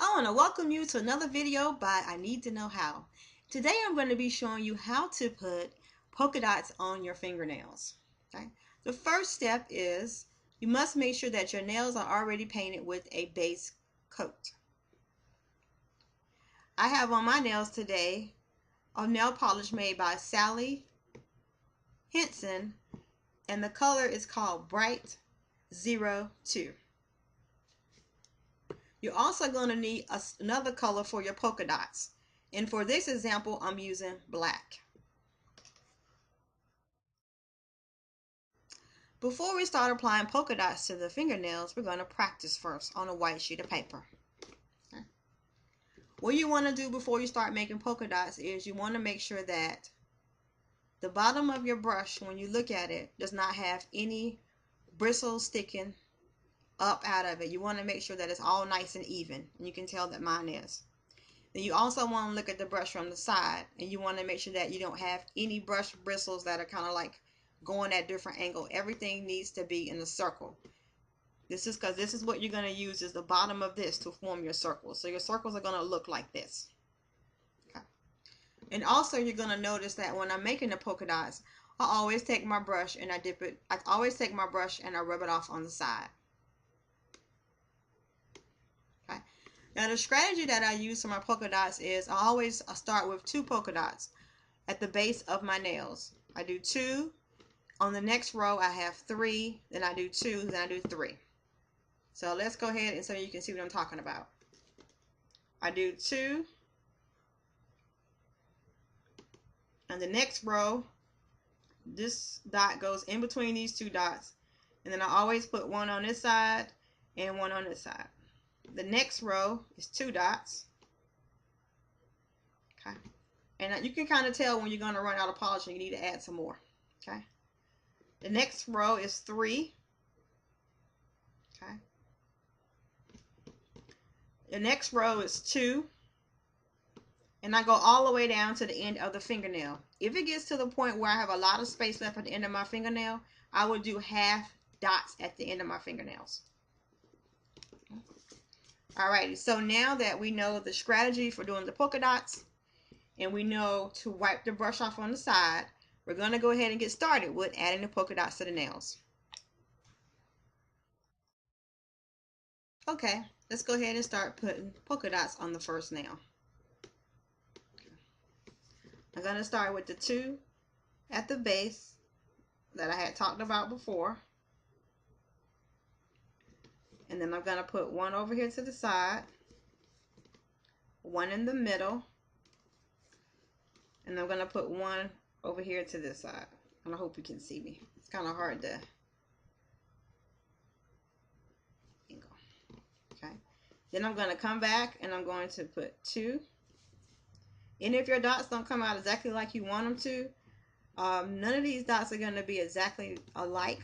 I want to welcome you to another video by I Need to Know How. Today I'm going to be showing you how to put polka dots on your fingernails. Okay? The first step is you must make sure that your nails are already painted with a base coat. I have on my nails today a nail polish made by Sally Henson, and the color is called Bright 02. You're also going to need another color for your polka dots. And for this example, I'm using black. Before we start applying polka dots to the fingernails, we're going to practice first on a white sheet of paper. Okay. What you want to do before you start making polka dots is you want to make sure that the bottom of your brush, when you look at it, does not have any bristles sticking up out of it. You want to make sure that it's all nice and even, and you can tell that mine is. Then you also want to look at the brush from the side, and you want to make sure that you don't have any brush bristles that are kind of like going at different angle. Everything needs to be in a circle. This is because this is what you're going to use is the bottom of this to form your circles. So your circles are going to look like this. Okay. And also you're going to notice that when I'm making the polka dots, I always take my brush and I dip it. I always take my brush and I rub it off on the side. Okay. Now the strategy that I use for my polka dots is I always start with 2 polka dots at the base of my nails. I do 2. On the next row I have 3, then I do 2, then I do 3. So let's go ahead and so you can see what I'm talking about. I do 2. On the next row, this dot goes in between these 2 dots, and then I always put 1 on this side and 1 on this side. The next row is 2 dots. Okay. And you can kind of tell when you're going to run out of polish and you need to add some more. Okay. The next row is 3. Okay. The next row is 2. And I go all the way down to the end of the fingernail. If it gets to the point where I have a lot of space left at the end of my fingernail, I will do half dots at the end of my fingernails. Alrighty, so now that we know the strategy for doing the polka dots, and we know to wipe the brush off on the side, we're going to go ahead and get started with adding the polka dots to the nails. Okay, let's go ahead and start putting polka dots on the first nail. I'm going to start with the 2 at the base that I had talked about before. And then I'm going to put 1 over here to the side, 1 in the middle, and I'm going to put 1 over here to this side. And I hope you can see me. It's kind of hard to angle. Okay. Then I'm going to come back and I'm going to put 2. And if your dots don't come out exactly like you want them to, none of these dots are going to be exactly alike.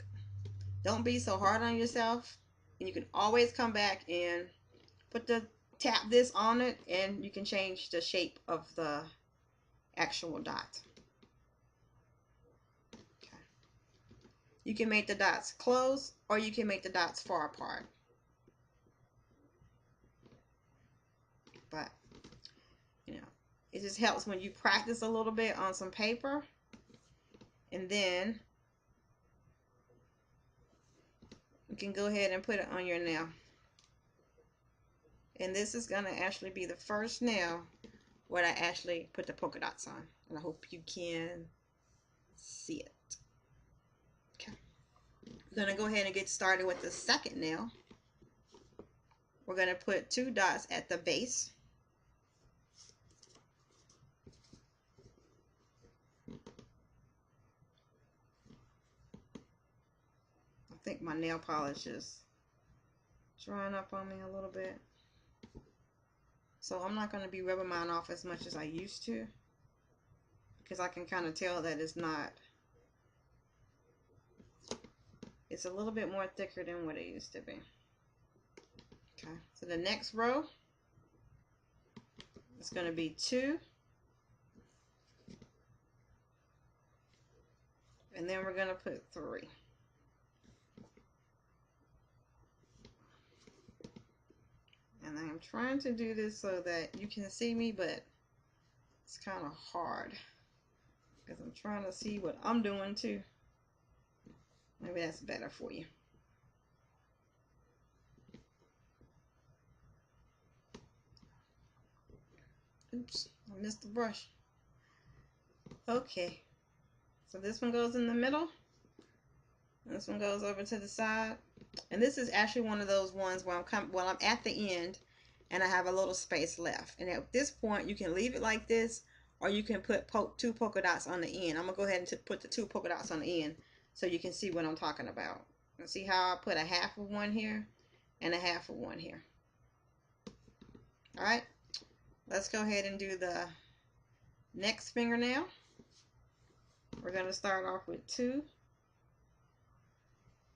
Don't be so hard on yourself. And you can always come back and tap this on it, and you can change the shape of the actual dot. Okay. You can make the dots close, or you can make the dots far apart. But, you know, it just helps when you practice a little bit on some paper, and then you can go ahead and put it on your nail. And this is going to actually be the first nail where I actually put the polka dots on. And I hope you can see it. Okay. We're going to go ahead and get started with the second nail. We're going to put 2 dots at the base. I think my nail polish is drying up on me a little bit. So I'm not going to be rubbing mine off as much as I used to, because I can kind of tell that it's a little bit more thicker than what it used to be. Okay, so the next row is going to be 2. And then we're going to put 3. And I'm trying to do this so that you can see me, but it's kind of hard because I'm trying to see what I'm doing too. Maybe that's better for you. Oops, I missed the brush. Okay, so this one goes in the middle. This one goes over to the side. And this is actually one of those ones where I'm at the end and I have a little space left. And at this point, you can leave it like this, or you can put two polka dots on the end. I'm gonna go ahead and put the two polka dots on the end so you can see what I'm talking about. And see how I put a half of one here and a half of one here. All right, let's go ahead and do the next fingernail. We're gonna start off with 2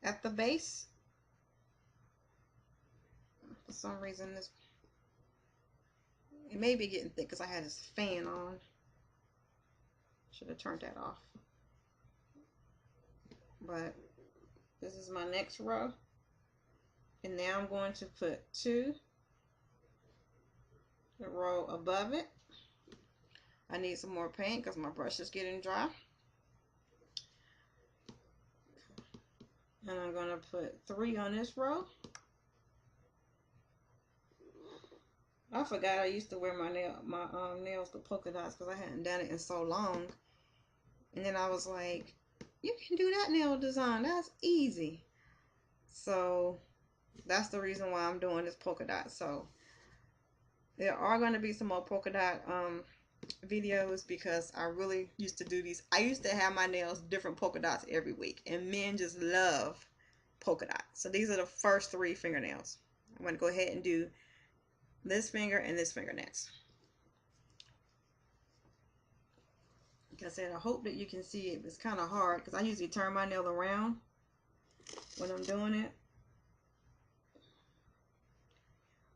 at the base. For some reason, it may be getting thick because I had this fan on. Should have turned that off. But this is my next row. And now I'm going to put 2 the row above it. I need some more paint because my brush is getting dry. And I'm going to put 3 on this row. I forgot I used to wear my nails with polka dots because I hadn't done it in so long. And then I was like, you can do that nail design. That's easy. So that's the reason why I'm doing this polka dot. So there are going to be some more polka dot videos because I really used to do these. I used to have my nails different polka dots every week, and men just love polka dots. So these are the first 3 fingernails. I'm going to go ahead and do this finger and this finger next. Like I said, I hope that you can see it. It's kind of hard because I usually turn my nail around when I'm doing it.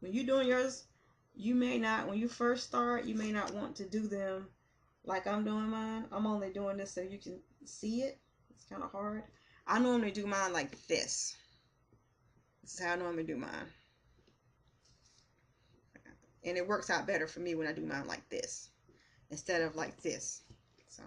When you're doing yours, you may not, when you first start, you may not want to do them like I'm doing mine. I'm only doing this so you can see it. It's kind of hard. I normally do mine like this. This is how I normally do mine. And it works out better for me when I do mine like this instead of like this. So.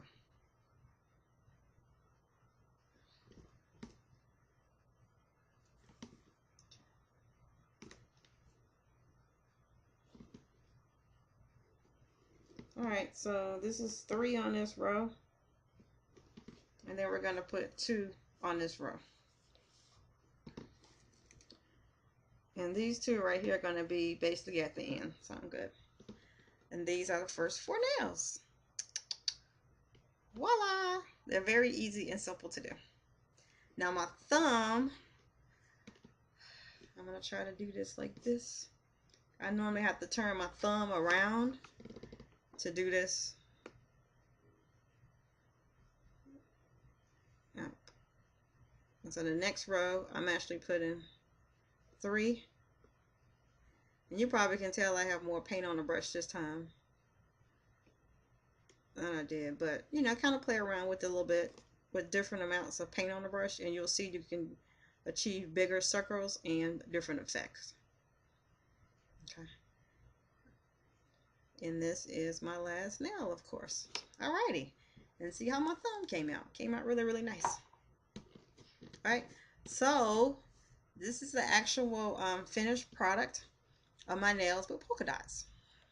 Alright, so this is 3 on this row. And then we're going to put 2 on this row. And these 2 right here are going to be basically at the end. Sound good. And these are the first 4 nails. Voila! They're very easy and simple to do. Now my thumb, I'm going to try to do this like this. I normally have to turn my thumb around to do this. Yep. And so the next row, I'm actually putting 3. And you probably can tell I have more paint on the brush this time than I did. But, you know, kind of play around with it a little bit with different amounts of paint on the brush, and you'll see you can achieve bigger circles and different effects. Okay. And this is my last nail, of course. Alrighty. And see how my thumb came out. Came out really, really nice. Alright. So, this is the actual finished product of my nails with polka dots.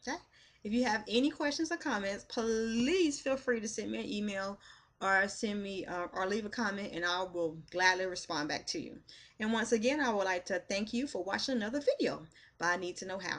Okay. If you have any questions or comments, please feel free to send me an email or send me or leave a comment, and I will gladly respond back to you. And once again, I would like to thank you for watching another video by I Need to Know How.